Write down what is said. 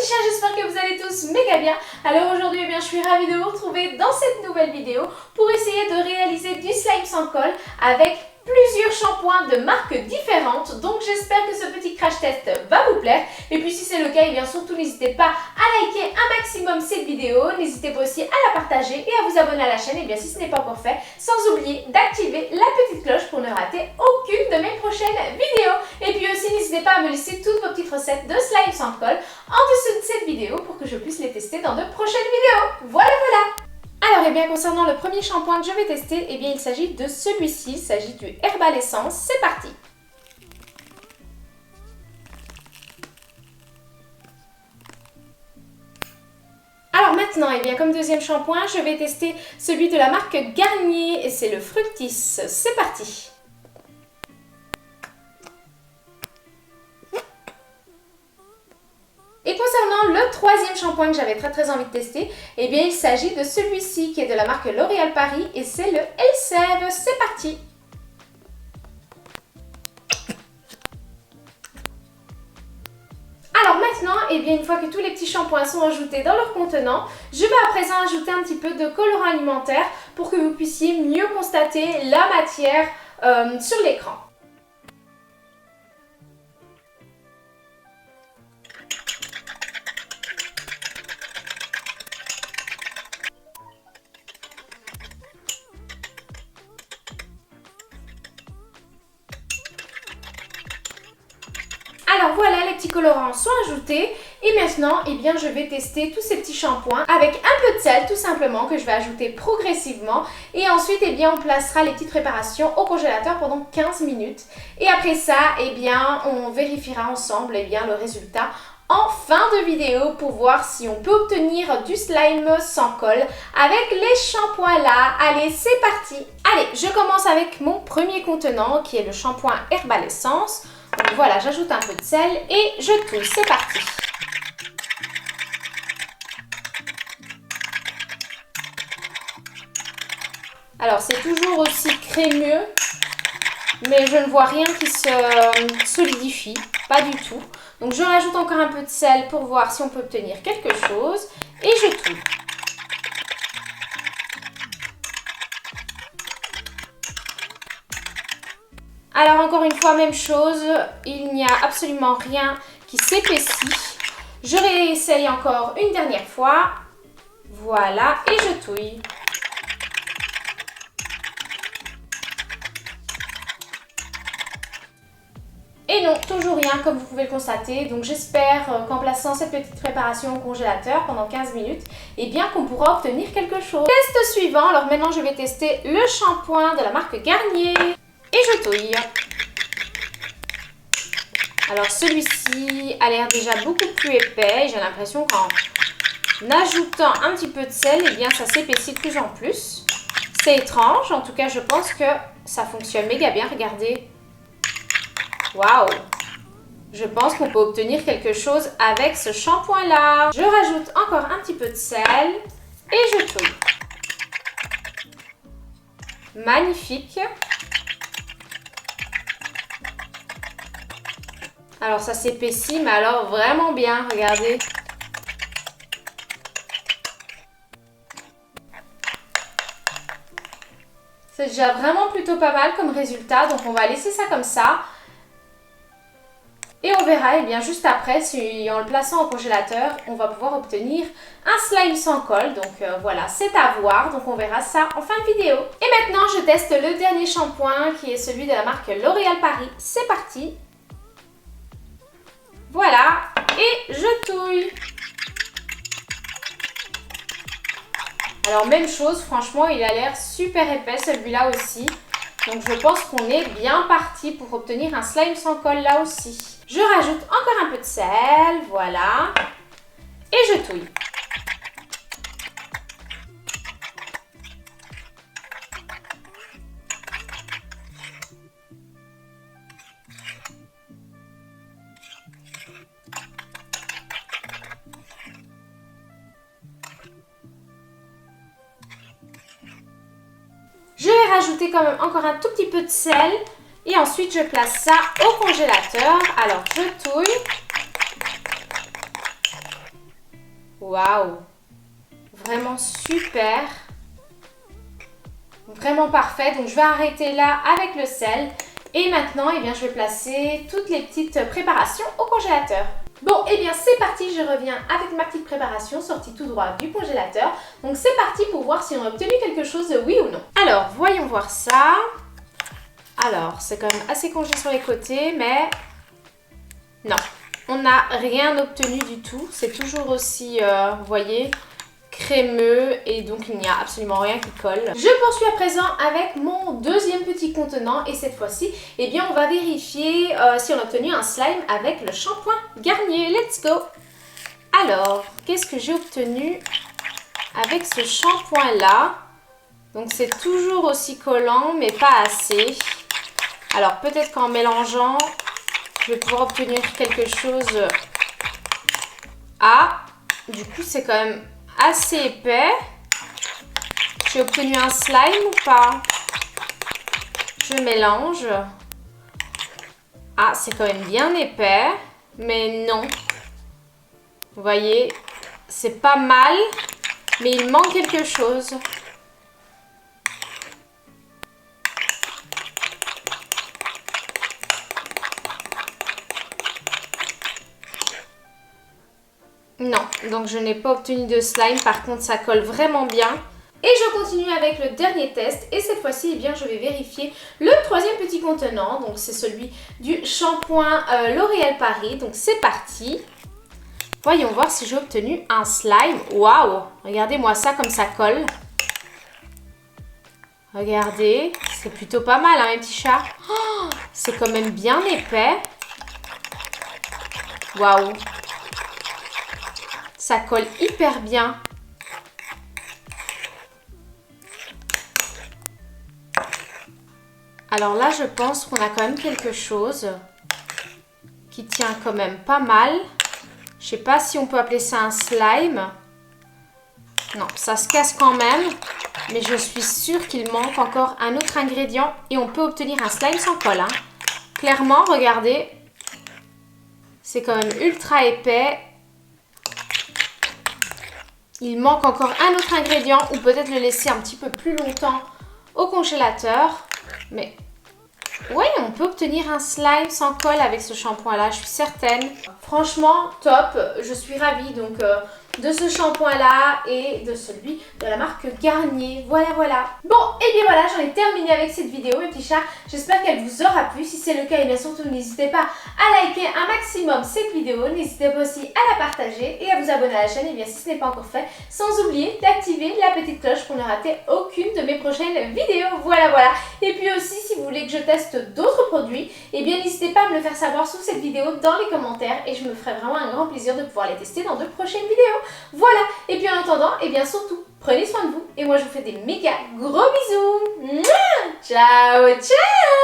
petits chiens, j'espère que vous allez tous méga bien. Alors aujourd'hui, eh bien, je suis ravie de vous retrouver dans cette nouvelle vidéo pour essayer de réaliser du slime sans colle avec plusieurs shampoings de marques différentes. Donc j'espère que ce petit crash test va vous plaire. Et puis si c'est le cas, eh bien surtout n'hésitez pas à liker un maximum cette vidéo. N'hésitez pas aussi à la partager et à vous abonner à la chaîne, eh bien si ce n'est pas encore fait. Sans oublier d'activer la petite cloche pour ne rater aucune de mes prochaines vidéos. Et puis aussi n'hésitez pas à me laisser toutes vos petites recettes de slime sans colle en dessous de cette vidéo pour que je puisse les tester dans de prochaines vidéos. Voilà. Alors, bien, concernant le premier shampoing que je vais tester, eh bien, il s'agit de celui-ci, il s'agit du Herbal Essence. C'est parti! Alors maintenant, eh bien, comme deuxième shampoing, je vais tester celui de la marque Garnier et c'est le Fructis. C'est parti! Et concernant le troisième shampoing que j'avais très envie de tester, eh bien il s'agit de celui-ci qui est de la marque L'Oréal Paris et c'est le Elseve. C'est parti! Alors maintenant, eh bien, une fois que tous les petits shampoings sont ajoutés dans leur contenant, je vais à présent ajouter un petit peu de colorant alimentaire pour que vous puissiez mieux constater la matière sur l'écran. Alors voilà, les petits colorants sont ajoutés et maintenant, eh bien, je vais tester tous ces petits shampoings avec un peu de sel tout simplement que je vais ajouter progressivement et ensuite, eh bien, on placera les petites préparations au congélateur pendant 15 minutes et après ça, eh bien, on vérifiera ensemble, eh bien, le résultat en fin de vidéo pour voir si on peut obtenir du slime sans colle avec les shampoings là. Allez, c'est parti! Allez, je commence avec mon premier contenant qui est le shampoing Herbal Essence. Donc voilà, j'ajoute un peu de sel et je touille. C'est parti! Alors, c'est toujours aussi crémeux, mais je ne vois rien qui se solidifie, pas du tout. Donc, je rajoute encore un peu de sel pour voir si on peut obtenir quelque chose et je touille. Alors encore une fois, même chose, il n'y a absolument rien qui s'épaissit. Je réessaye encore une dernière fois. Voilà, et je touille. Et non, toujours rien comme vous pouvez le constater. Donc j'espère qu'en plaçant cette petite préparation au congélateur pendant 15 minutes, eh bien qu'on pourra obtenir quelque chose. Test suivant, alors maintenant je vais tester le shampoing de la marque Garnier. Et je touille. Alors celui-ci a l'air déjà beaucoup plus épais. J'ai l'impression qu'en ajoutant un petit peu de sel, eh bien ça s'épaissit de plus en plus. C'est étrange, en tout cas je pense que ça fonctionne méga bien. Regardez. Waouh! Je pense qu'on peut obtenir quelque chose avec ce shampoing-là. Je rajoute encore un petit peu de sel et je touille. Magnifique! Alors ça s'épaissit, mais alors vraiment bien, regardez. C'est déjà vraiment plutôt pas mal comme résultat, donc on va laisser ça comme ça. Et on verra, eh bien, juste après, si en le plaçant au congélateur, on va pouvoir obtenir un slime sans colle. Donc voilà, c'est à voir, donc on verra ça en fin de vidéo. Et maintenant, je teste le dernier shampoing qui est celui de la marque L'Oréal Paris. C'est parti! Voilà, et je touille. Alors même chose, franchement, il a l'air super épais celui-là aussi. Donc je pense qu'on est bien parti pour obtenir un slime sans colle là aussi. Je rajoute encore un peu de sel, voilà, et je touille. Je vais rajouter quand même encore un tout petit peu de sel et ensuite je place ça au congélateur. Alors je touille Waouh! Vraiment super! Vraiment parfait. Donc je vais arrêter là avec le sel. Et maintenant, eh bien, je vais placer toutes les petites préparations au congélateur. Bon, eh bien c'est parti, je reviens avec ma petite préparation sortie tout droit du congélateur. Donc c'est parti pour voir si on a obtenu quelque chose, oui ou non. Alors, voyons voir ça. Alors, c'est quand même assez congé sur les côtés, mais non, on n'a rien obtenu du tout. C'est toujours aussi, vous voyez, crémeux et donc il n'y a absolument rien qui colle. Je poursuis à présent avec mon deuxième petit contenant et cette fois-ci, eh bien on va vérifier si on a obtenu un slime avec le shampoing Garnier. Let's go! Alors, qu'est-ce que j'ai obtenu avec ce shampoing là? Donc c'est toujours aussi collant mais pas assez. Alors peut-être qu'en mélangeant, je vais pouvoir obtenir quelque chose. Ah, du coup c'est quand même assez épais. J'ai obtenu un slime ou pas? Je mélange. Ah, c'est quand même bien épais. Mais non. Vous voyez, c'est pas mal. Mais il manque quelque chose. Non, donc je n'ai pas obtenu de slime. Par contre, ça colle vraiment bien. Et je continue avec le dernier test. Et cette fois-ci, eh bien, je vais vérifier le troisième petit contenant. Donc, c'est celui du shampoing L'Oréal Paris. Donc, c'est parti. Voyons voir si j'ai obtenu un slime. Waouh! Regardez-moi ça comme ça colle. Regardez. C'est plutôt pas mal, hein, mes petits chats. Oh, c'est quand même bien épais. Waouh! Ça colle hyper bien. Alors là, je pense qu'on a quand même quelque chose qui tient quand même pas mal. Je sais pas si on peut appeler ça un slime. Non, ça se casse quand même. Mais je suis sûre qu'il manque encore un autre ingrédient. Et on peut obtenir un slime sans colle, hein. Clairement, regardez. C'est quand même ultra épais. Il manque encore un autre ingrédient ou peut-être le laisser un petit peu plus longtemps au congélateur. Mais ouais, on peut obtenir un slime sans colle avec ce shampoing là, je suis certaine. Franchement, top. Je suis ravie donc de ce shampoing là et de celui de la marque Garnier. Voilà, voilà. Bon, et bien voilà, j'en ai terminé avec cette vidéo, mes petits chats. J'espère qu'elle vous aura plu. Si c'est le cas, et bien surtout, n'hésitez pas à liker un maximum cette vidéo. N'hésitez pas aussi à la partager et à vous abonner à la chaîne, et bien si ce n'est pas encore fait. Sans oublier d'activer la petite cloche pour ne rater aucune de mes prochaines vidéos. Voilà, voilà. Et puis aussi, si vous voulez que je teste d'autres produits, et bien n'hésitez pas à me le faire savoir sous cette vidéo dans les commentaires et je me ferai vraiment un grand plaisir de pouvoir les tester dans de prochaines vidéos. Voilà, et puis en attendant, et bien surtout, prenez soin de vous et moi je vous fais des méga gros bisous. Ciao, ciao.